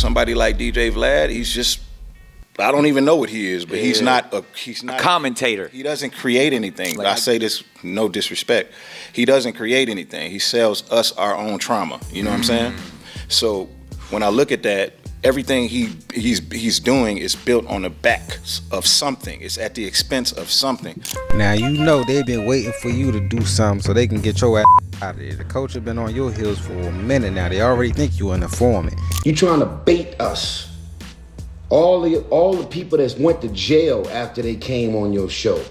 somebody like DJ Vlad, he's just, I don't even know what he is, but he's not a commentator. He doesn't create anything. Like, I say this, no disrespect. He doesn't create anything. He sells us our own trauma. You know what I'm saying? So when I look at that, everything he's doing is built on the back of something. It's at the expense of something. Now you know they've been waiting for you to do something so they can get your ass out of there. The coach have been on your heels for a minute now. They already think you an informant. You trying to bait us. All the people that went to jail after they came on your show.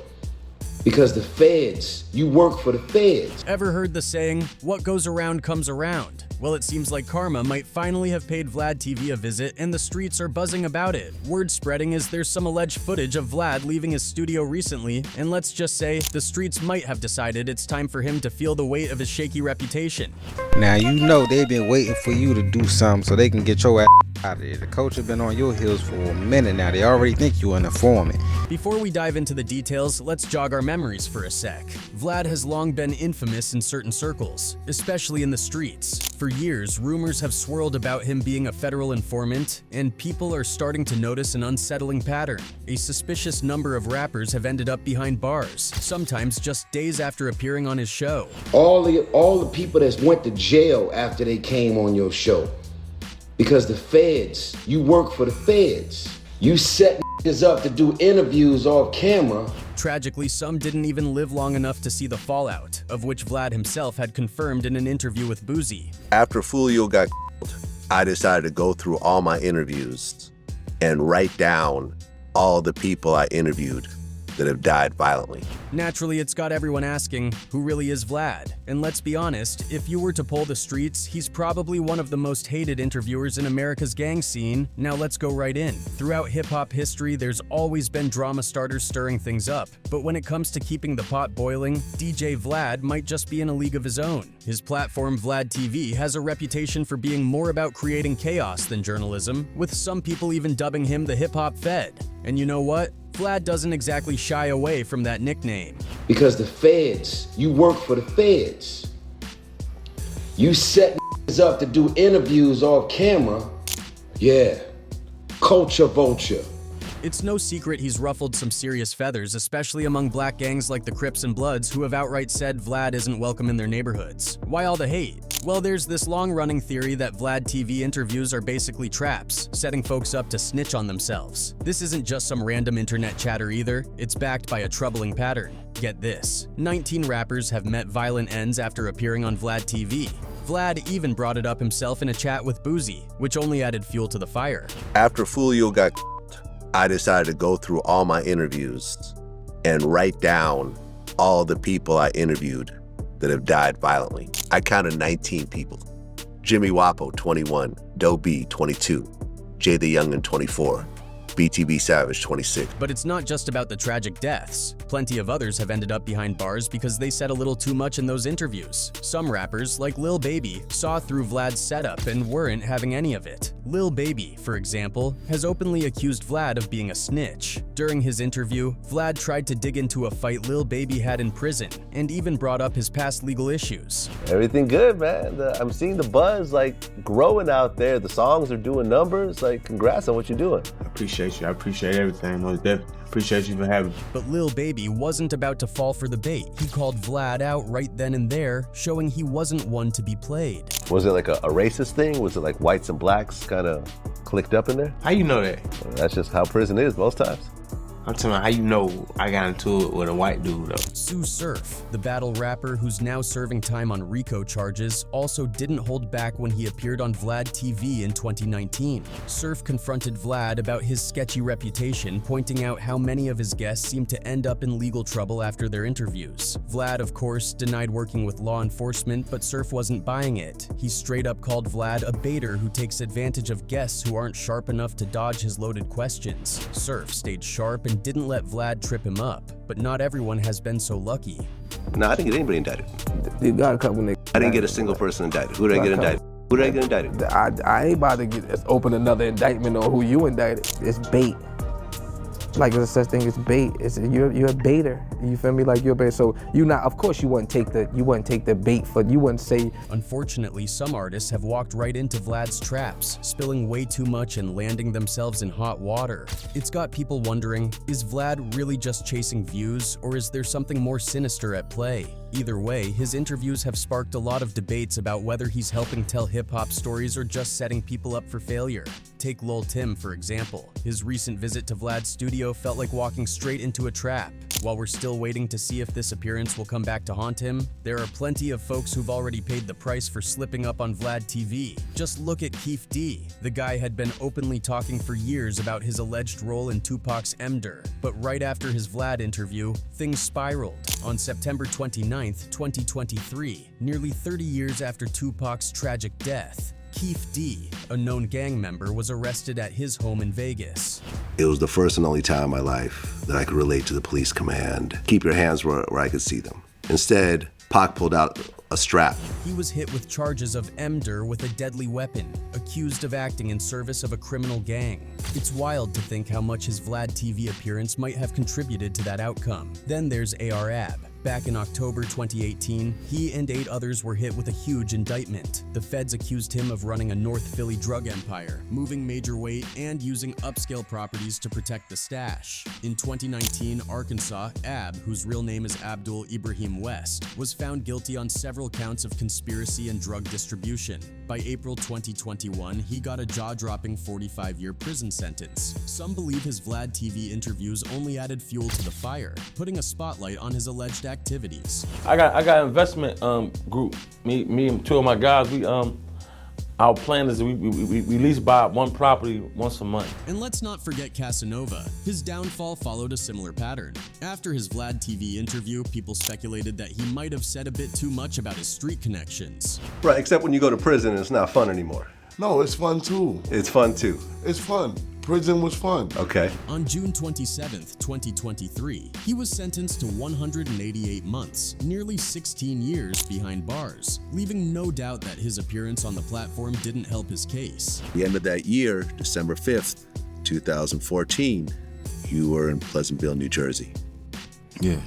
Because the feds, you work for the feds. Ever heard the saying, what goes around comes around? Well, it seems like karma might finally have paid Vlad TV a visit, and the streets are buzzing about it. Word spreading is there's some alleged footage of Vlad leaving his studio recently, and let's just say the streets might have decided it's time for him to feel the weight of his shaky reputation. Now you know they've been waiting for you to do something so they can get your ass out of there. The coach have been on your heels for a minute now. They already think you an informant. Before we dive into the details, let's jog our memories for a sec. Vlad has long been infamous in certain circles, especially in the streets. For years, rumors have swirled about him being a federal informant, and people are starting to notice an unsettling pattern. A suspicious number of rappers have ended up behind bars, sometimes just days after appearing on his show. All the people that went to jail after they came on your show. Because the feds, you work for the feds. You set niggas up to do interviews off camera. Tragically, some didn't even live long enough to see the fallout, of which Vlad himself had confirmed in an interview with Boozy. After Fulio got killed, I decided to go through all my interviews and write down all the people I interviewed that have died violently. Naturally, it's got everyone asking, who really is Vlad? And let's be honest, if you were to poll the streets, he's probably one of the most hated interviewers in America's gang scene. Now let's go right in. Throughout hip-hop history, there's always been drama starters stirring things up. But when it comes to keeping the pot boiling, DJ Vlad might just be in a league of his own. His platform, Vlad TV, has a reputation for being more about creating chaos than journalism, with some people even dubbing him the hip-hop Fed. And you know what? Vlad doesn't exactly shy away from that nickname. Because the feds, you work for the feds. You set niggas up to do interviews off camera. Yeah, culture vulture. It's no secret he's ruffled some serious feathers, especially among black gangs like the Crips and Bloods, who have outright said Vlad isn't welcome in their neighborhoods. Why all the hate? Well, there's this long-running theory that Vlad TV interviews are basically traps, setting folks up to snitch on themselves. This isn't just some random internet chatter either, it's backed by a troubling pattern. Get this, 19 rappers have met violent ends after appearing on Vlad TV. Vlad even brought it up himself in a chat with Boozy, which only added fuel to the fire. After Fulio got I decided to go through all my interviews and write down all the people I interviewed that have died violently. I counted 19 people. Jimmy Wapo, 21, Doe B, 22, Jay the Youngin, 24, BTB Savage, 26. But it's not just about the tragic deaths. Plenty of others have ended up behind bars because they said a little too much in those interviews. Some rappers, like Lil Baby, saw through Vlad's setup and weren't having any of it. Lil Baby, for example, has openly accused Vlad of being a snitch. During his interview, Vlad tried to dig into a fight Lil Baby had in prison and even brought up his past legal issues. Everything good, man. I'm seeing the buzz growing out there. The songs are doing numbers. Congrats on what you're doing. I appreciate you. I appreciate everything. Most definitely. Appreciate you for having me. But Lil Baby wasn't about to fall for the bait. He called Vlad out right then and there, showing he wasn't one to be played. Was it like a racist thing? Was it like whites and blacks kind of clicked up in there? How you know that? That's just how prison is most times. I'm telling you, how you know I got into it with a white dude, though? Tsu Surf, the battle rapper who's now serving time on RICO charges, also didn't hold back when he appeared on Vlad TV in 2019. Surf confronted Vlad about his sketchy reputation, pointing out how many of his guests seemed to end up in legal trouble after their interviews. Vlad, of course, denied working with law enforcement, but Surf wasn't buying it. He straight up called Vlad a baiter who takes advantage of guests who aren't sharp enough to dodge his loaded questions. Surf stayed sharp and didn't let Vlad trip him up, but not everyone has been so lucky. No, I didn't get anybody indicted. You got a couple niggas. I didn't get a single person indicted. Who did I get indicted? Who did I get indicted? I ain't about to open another indictment on who you indicted. It's bait. Like there's such thing as bait. You're a baiter. You feel me? Like you're a baiter. So you not. Of course you wouldn't take the bait for. You wouldn't say. Unfortunately, some artists have walked right into Vlad's traps, spilling way too much and landing themselves in hot water. It's got people wondering, is Vlad really just chasing views, or is there something more sinister at play? Either way, his interviews have sparked a lot of debates about whether he's helping tell hip-hop stories or just setting people up for failure. Take Lil Tim, for example. His recent visit to Vlad's studio felt like walking straight into a trap. While we're still waiting to see if this appearance will come back to haunt him, there are plenty of folks who've already paid the price for slipping up on Vlad TV. Just look at Keef D. The guy had been openly talking for years about his alleged role in Tupac's Emder, but right after his Vlad interview, things spiraled. On September 29th, 2023, nearly 30 years after Tupac's tragic death, Keef D, a known gang member, was arrested at his home in Vegas. It was the first and only time in my life that I could relate to the police command. Keep your hands where I could see them. Instead, Pac pulled out a strap. He was hit with charges of Emder with a deadly weapon, accused of acting in service of a criminal gang. It's wild to think how much his Vlad TV appearance might have contributed to that outcome. Then there's AR-AB. Back in October 2018, he and 8 others were hit with a huge indictment. The feds accused him of running a North Philly drug empire, moving major weight, and using upscale properties to protect the stash. In 2019, Arkansas, AB, whose real name is Abdul Ibrahim West, was found guilty on several counts of conspiracy and drug distribution. By April 2021, he got a jaw-dropping 45-year prison sentence. Some believe his Vlad TV interviews only added fuel to the fire, putting a spotlight on his alleged activities. I got an investment group. Me and 2 of my guys. Our plan is we lease buy one property once a month. And let's not forget Casanova. His downfall followed a similar pattern. After his Vlad TV interview, people speculated that he might have said a bit too much about his street connections. Right, except when you go to prison, it's not fun anymore. No, it's fun too. It's fun too. It's fun. Prison was fun. Okay. On June 27th, 2023, he was sentenced to 188 months, nearly 16 years behind bars, leaving no doubt that his appearance on the platform didn't help his case. The end of that year, December 5th, 2014, you were in Pleasantville, New Jersey. Yeah.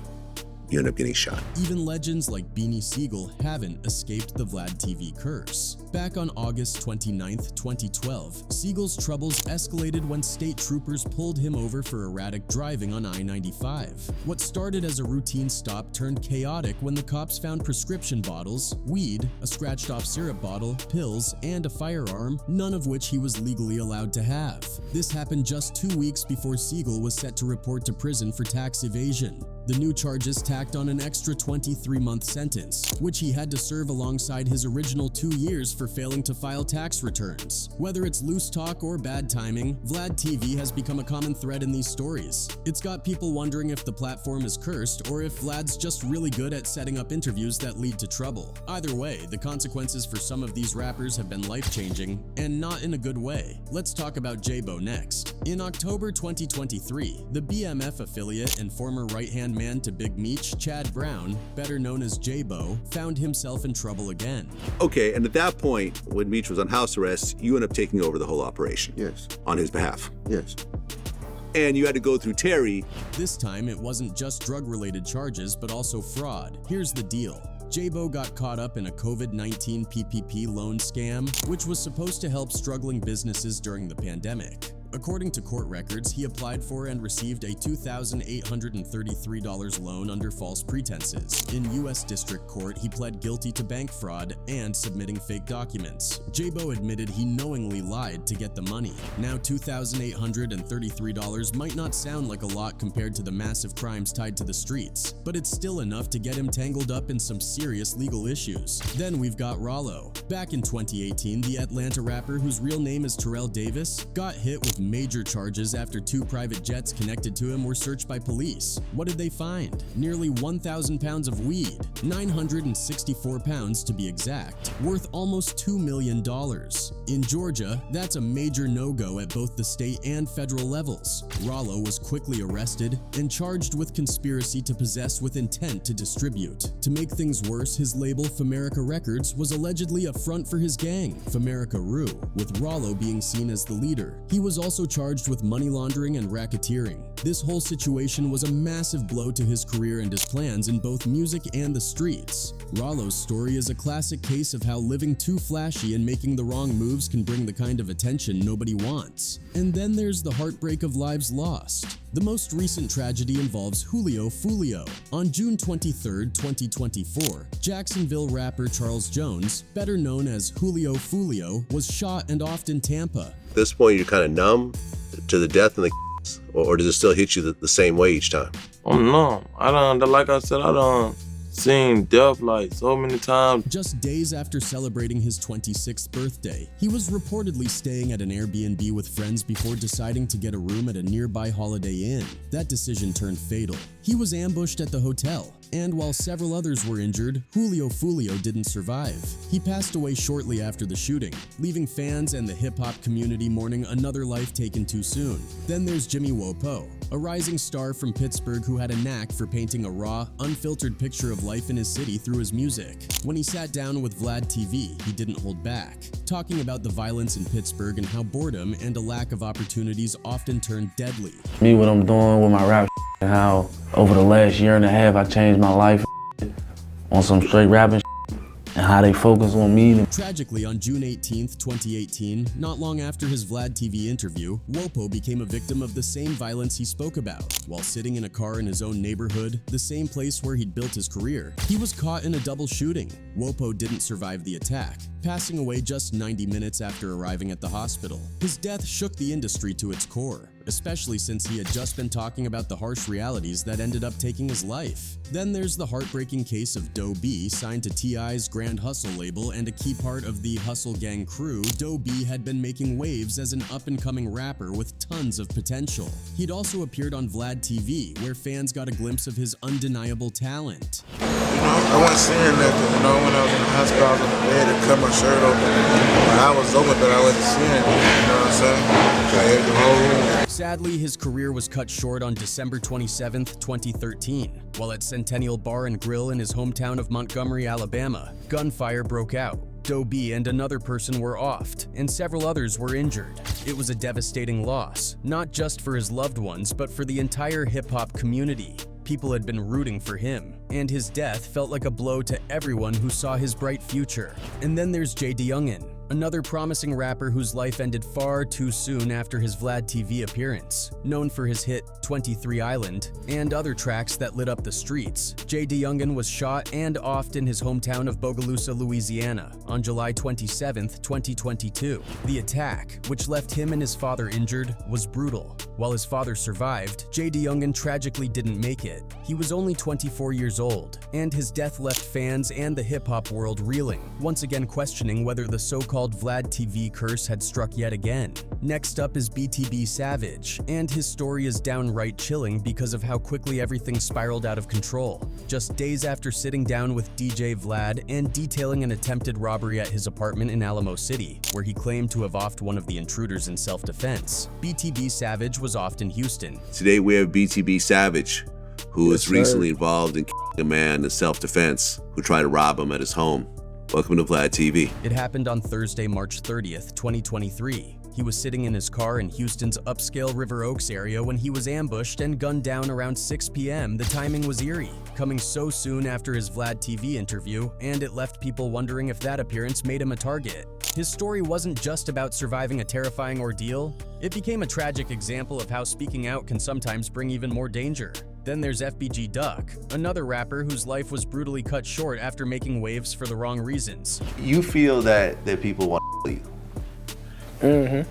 You end up getting shot. Even legends like Beanie Siegel haven't escaped the Vlad TV curse. Back on August 29th, 2012, Siegel's troubles escalated when state troopers pulled him over for erratic driving on I-95. What started as a routine stop turned chaotic when the cops found prescription bottles, weed, a scratched-off syrup bottle, pills, and a firearm, none of which he was legally allowed to have. This happened just 2 weeks before Siegel was set to report to prison for tax evasion. The new charges tacked on an extra 23-month sentence, which he had to serve alongside his original 2 years for failing to file tax returns. Whether it's loose talk or bad timing, Vlad TV has become a common thread in these stories. It's got people wondering if the platform is cursed or if Vlad's just really good at setting up interviews that lead to trouble. Either way, the consequences for some of these rappers have been life-changing, and not in a good way. Let's talk about J-Bo next. In October 2023, the BMF affiliate and former right-hand man to Big Meech, Chad Brown, better known as J-Bo, found himself in trouble again. Okay, and at that point, when Meech was on house arrest, you end up taking over the whole operation. Yes. On his behalf. Yes. And you had to go through Terry. This time, it wasn't just drug-related charges, but also fraud. Here's the deal. J-Bo got caught up in a COVID-19 PPP loan scam, which was supposed to help struggling businesses during the pandemic. According to court records, he applied for and received a $2,833 loan under false pretenses. In U.S. District Court, he pled guilty to bank fraud and submitting fake documents. J-Bo admitted he knowingly lied to get the money. Now, $2,833 might not sound like a lot compared to the massive crimes tied to the streets, but it's still enough to get him tangled up in some serious legal issues. Then we've got Rollo. Back in 2018, the Atlanta rapper, whose real name is Terrell Davis, got hit with major charges after 2 private jets connected to him were searched by police. What did they find? Nearly 1,000 pounds of weed, 964 pounds to be exact, worth almost $2 million. In Georgia, that's a major no-go at both the state and federal levels. Rollo was quickly arrested and charged with conspiracy to possess with intent to distribute. To make things worse, his label, Famerica Records, was allegedly a front for his gang, Famerica Rue, with Rollo being seen as the leader. He was also charged with money laundering and racketeering. This whole situation was a massive blow to his career and his plans in both music and the streets. Rollo's story is a classic case of how living too flashy and making the wrong moves can bring the kind of attention nobody wants. And then there's the heartbreak of lives lost. The most recent tragedy involves Julio Fulio. On June 23, 2024, Jacksonville rapper Charles Jones, better known as Julio Fulio, was shot and offed in Tampa. At this point, you're kind of numb to the death and the or does it still hit you the same way each time? I'm numb. Like I said, I done seen death like so many times. Just days after celebrating his 26th birthday, he was reportedly staying at an Airbnb with friends before deciding to get a room at a nearby Holiday Inn. That decision turned fatal. He was ambushed at the hotel, and while several others were injured, Julio Fulio didn't survive. He passed away shortly after the shooting, leaving fans and the hip-hop community mourning another life taken too soon. Then there's Jimmy Wopo, a rising star from Pittsburgh who had a knack for painting a raw, unfiltered picture of life in his city through his music. When he sat down with Vlad TV, he didn't hold back, talking about the violence in Pittsburgh and how boredom and a lack of opportunities often turn deadly. Me, what I'm doing with my rap and how over the last year and a half I changed my life on some straight rapping and how they focus on me. Tragically, on June 18, 2018, not long after his Vlad TV interview, Wopo became a victim of the same violence he spoke about. While sitting in a car in his own neighborhood, the same place where he'd built his career, he was caught in a double shooting. Wopo didn't survive the attack, passing away just 90 minutes after arriving at the hospital. His death shook the industry to its core, especially since he had just been talking about the harsh realities that ended up taking his life. Then there's the heartbreaking case of Doe B, signed to T.I.'s Grand Hustle label and a key part of the Hustle Gang crew. Doe B had been making waves as an up-and-coming rapper with tons of potential. He'd also appeared on Vlad TV, where fans got a glimpse of his undeniable talent. I wasn't seeing nothing, when I was in the hospital, I was in the bed and cut my shirt open. My eye was open, but I wasn't seeing it, what I'm saying? I had the whole room. Sadly, his career was cut short on December 27, 2013, while at Centennial Bar and Grill in his hometown of Montgomery, Alabama. Gunfire broke out. Doe B and another person were offed, and several others were injured. It was a devastating loss, not just for his loved ones, but for the entire hip-hop community. People had been rooting for him, and his death felt like a blow to everyone who saw his bright future. And then there's JDyoungin, another promising rapper whose life ended far too soon after his Vlad TV appearance. Known for his hit 23 Island and other tracks that lit up the streets, JDyoungin was shot and offed in his hometown of Bogalusa, Louisiana on July 27, 2022. The attack, which left him and his father injured, was brutal. While his father survived, JDyoungin tragically didn't make it. He was only 24 years old, and his death left fans and the hip-hop world reeling, once again questioning whether the so-called Vlad TV curse had struck yet again. Next up is BTB Savage, and his story is downright chilling because of how quickly everything spiraled out of control. Just days after sitting down with DJ Vlad and detailing an attempted robbery at his apartment in Alamo City, where he claimed to have offed one of the intruders in self-defense, BTB Savage was offed in Houston. Today we have BTB Savage, who was recently involved in a man in self-defense who tried to rob him at his home. Welcome to Vlad TV. It happened on Thursday, March 30th, 2023. He was sitting in his car in Houston's upscale River Oaks area when he was ambushed and gunned down around 6 p.m. The timing was eerie, coming so soon after his Vlad TV interview, and it left people wondering if that appearance made him a target. His story wasn't just about surviving a terrifying ordeal. It became a tragic example of how speaking out can sometimes bring even more danger. Then there's FBG Duck, another rapper whose life was brutally cut short after making waves for the wrong reasons. You feel that people want to leave. Mm-hmm.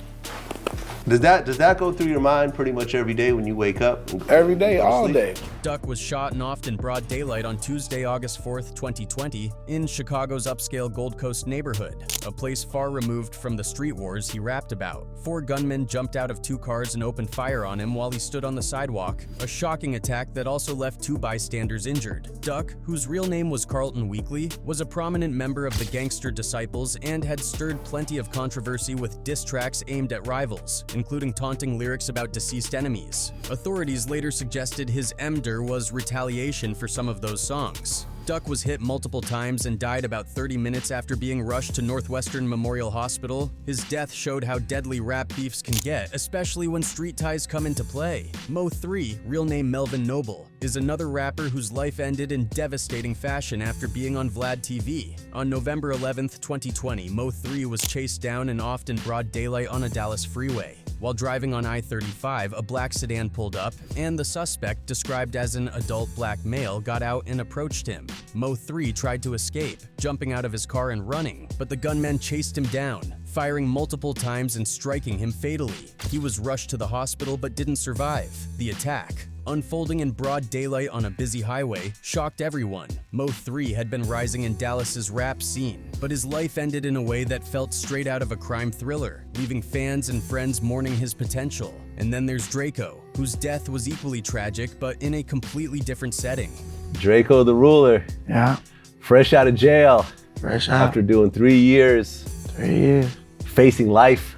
Does that go through your mind pretty much every day when you wake up? Every day, all day. Duck was shot and offed in broad daylight on Tuesday, August 4th, 2020, in Chicago's upscale Gold Coast neighborhood, a place far removed from the street wars he rapped about. 4 gunmen jumped out of 2 cars and opened fire on him while he stood on the sidewalk, a shocking attack that also left 2 bystanders injured. Duck, whose real name was Carlton Weekly, was a prominent member of the Gangster Disciples and had stirred plenty of controversy with diss tracks aimed at rivals, including taunting lyrics about deceased enemies. Authorities later suggested his murder was retaliation for some of those songs. Duck was hit multiple times and died about 30 minutes after being rushed to Northwestern Memorial Hospital. His death showed how deadly rap beefs can get, especially when street ties come into play. Mo 3, real name Melvin Noble, is another rapper whose life ended in devastating fashion after being on Vlad TV. On November 11th, 2020, Mo 3 was chased down and off in broad daylight on a Dallas freeway. While driving on I-35, a black sedan pulled up, and the suspect, described as an adult black male, got out and approached him. Mo 3 tried to escape, jumping out of his car and running, but the gunman chased him down, firing multiple times and striking him fatally. He was rushed to the hospital but didn't survive. The attack, unfolding in broad daylight on a busy highway, shocked everyone. Mo 3 had been rising in Dallas's rap scene, but his life ended in a way that felt straight out of a crime thriller, leaving fans and friends mourning his potential. And then there's Draco, whose death was equally tragic, but in a completely different setting. Draco the Ruler. Yeah. Fresh out of jail. Fresh out. After doing 3 years. 3 years. Facing life.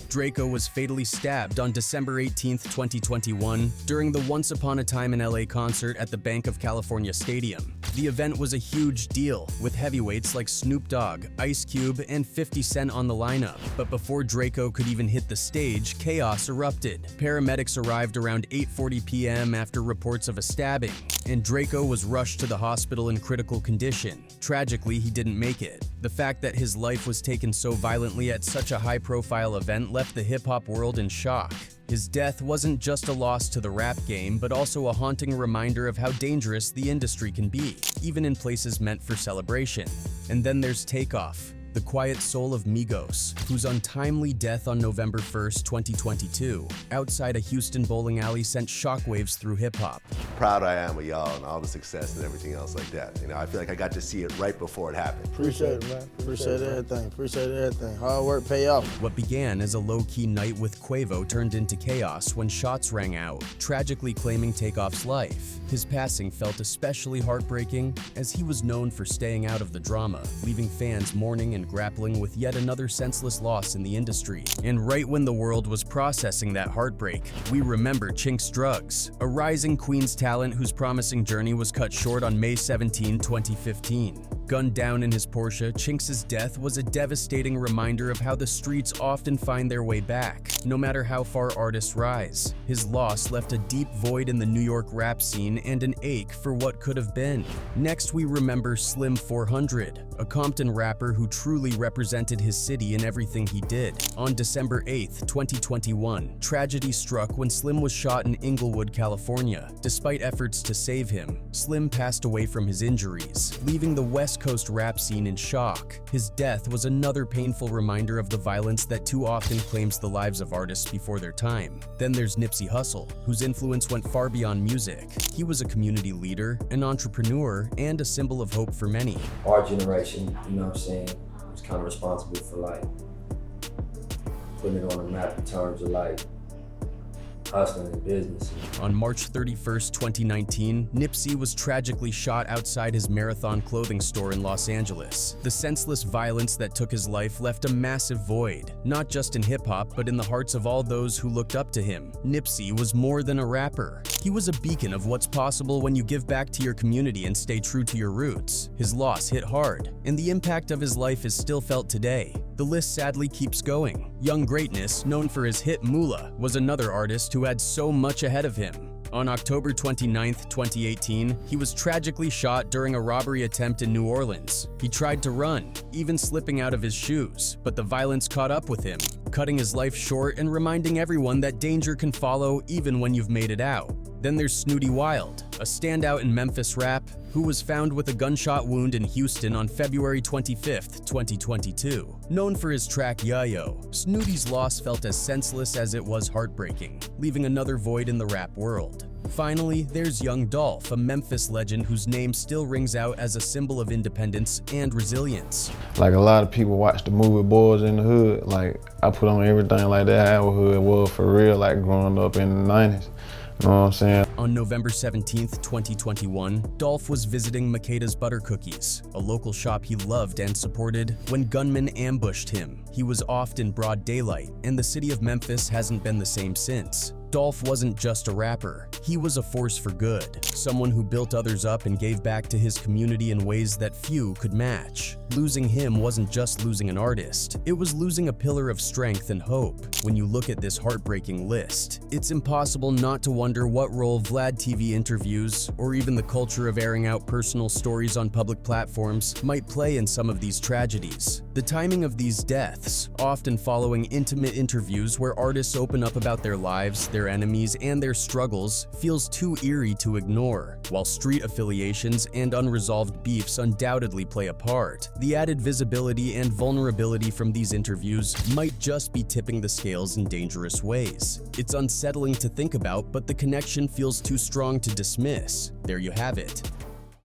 Draco was fatally stabbed on December 18, 2021, during the Once Upon a Time in LA concert at the Bank of California Stadium. The event was a huge deal, with heavyweights like Snoop Dogg, Ice Cube, and 50 Cent on the lineup. But before Draco could even hit the stage, chaos erupted. Paramedics arrived around 8:40 p.m. after reports of a stabbing, and Draco was rushed to the hospital in critical condition. Tragically, he didn't make it. The fact that his life was taken so violently at such a high-profile event left the hip-hop world in shock. His death wasn't just a loss to the rap game, but also a haunting reminder of how dangerous the industry can be, even in places meant for celebration. And then there's Takeoff, the quiet soul of Migos, whose untimely death on November 1st, 2022, outside a Houston bowling alley sent shockwaves through hip-hop. Proud I am of y'all and all the success and everything else like that. You know, I feel like I got to see it right before it happened. Appreciate it, man. Appreciate everything. Appreciate everything. Hard work pay off. What began as a low-key night with Quavo turned into chaos when shots rang out, tragically claiming Takeoff's life. His passing felt especially heartbreaking, as he was known for staying out of the drama, leaving fans mourning and grappling with yet another senseless loss in the industry. And right when the world was processing that heartbreak, we remember Chinx Drugz, a rising Queens talent whose promising journey was cut short on May 17, 2015. Gunned down in his Porsche, Chinx's death was a devastating reminder of how the streets often find their way back, no matter how far artists rise. His loss left a deep void in the New York rap scene and an ache for what could have been. Next, we remember Slim 400, a Compton rapper who truly represented his city in everything he did. On December 8, 2021, tragedy struck when Slim was shot in Inglewood, California. Despite efforts to save him, Slim passed away from his injuries, leaving the West Coast rap scene in shock. His death was another painful reminder of the violence that too often claims the lives of artists before their time. Then there's Nipsey Hussle, whose influence went far beyond music. He was a community leader, an entrepreneur, and a symbol of hope for many. Our generation, you know what I'm saying, was kind of responsible for like putting it on the map in terms of like hustling and business. On March 31st, 2019, Nipsey was tragically shot outside his Marathon clothing store in Los Angeles. The senseless violence that took his life left a massive void, not just in hip-hop, but in the hearts of all those who looked up to him. Nipsey was more than a rapper. He was a beacon of what's possible when you give back to your community and stay true to your roots. His loss hit hard, and the impact of his life is still felt today. The list sadly keeps going. Young Greatness, known for his hit Moolah, was another artist who had so much ahead of him. On October 29, 2018, he was tragically shot during a robbery attempt in New Orleans. He tried to run, even slipping out of his shoes, but the violence caught up with him, cutting his life short and reminding everyone that danger can follow even when you've made it out. Then there's Snooty Wild, a standout in Memphis rap, who was found with a gunshot wound in Houston on February 25, 2022. Known for his track Yayo, Snooty's loss felt as senseless as it was heartbreaking, leaving another void in the rap world. Finally, there's Young Dolph, a Memphis legend whose name still rings out as a symbol of independence and resilience. Like a lot of people watch the movie Boys in the Hood. Like I put on everything like that, how hood was for real, like growing up in the 90s. You know what I'm saying? On November 17, 2021, Dolph was visiting Makeda's Butter Cookies, a local shop he loved and supported, when gunmen ambushed him. He was off in broad daylight, and the city of Memphis hasn't been the same since. Dolph wasn't just a rapper, he was a force for good, someone who built others up and gave back to his community in ways that few could match. Losing him wasn't just losing an artist, it was losing a pillar of strength and hope. When you look at this heartbreaking list, it's impossible not to wonder what role Vlad TV interviews, or even the culture of airing out personal stories on public platforms, might play in some of these tragedies. The timing of these deaths, often following intimate interviews where artists open up about their lives, their enemies, and their struggles, feels too eerie to ignore. While street affiliations and unresolved beefs undoubtedly play a part, the added visibility and vulnerability from these interviews might just be tipping the scales in dangerous ways. It's unsettling to think about, but the connection feels too strong to dismiss. There you have it.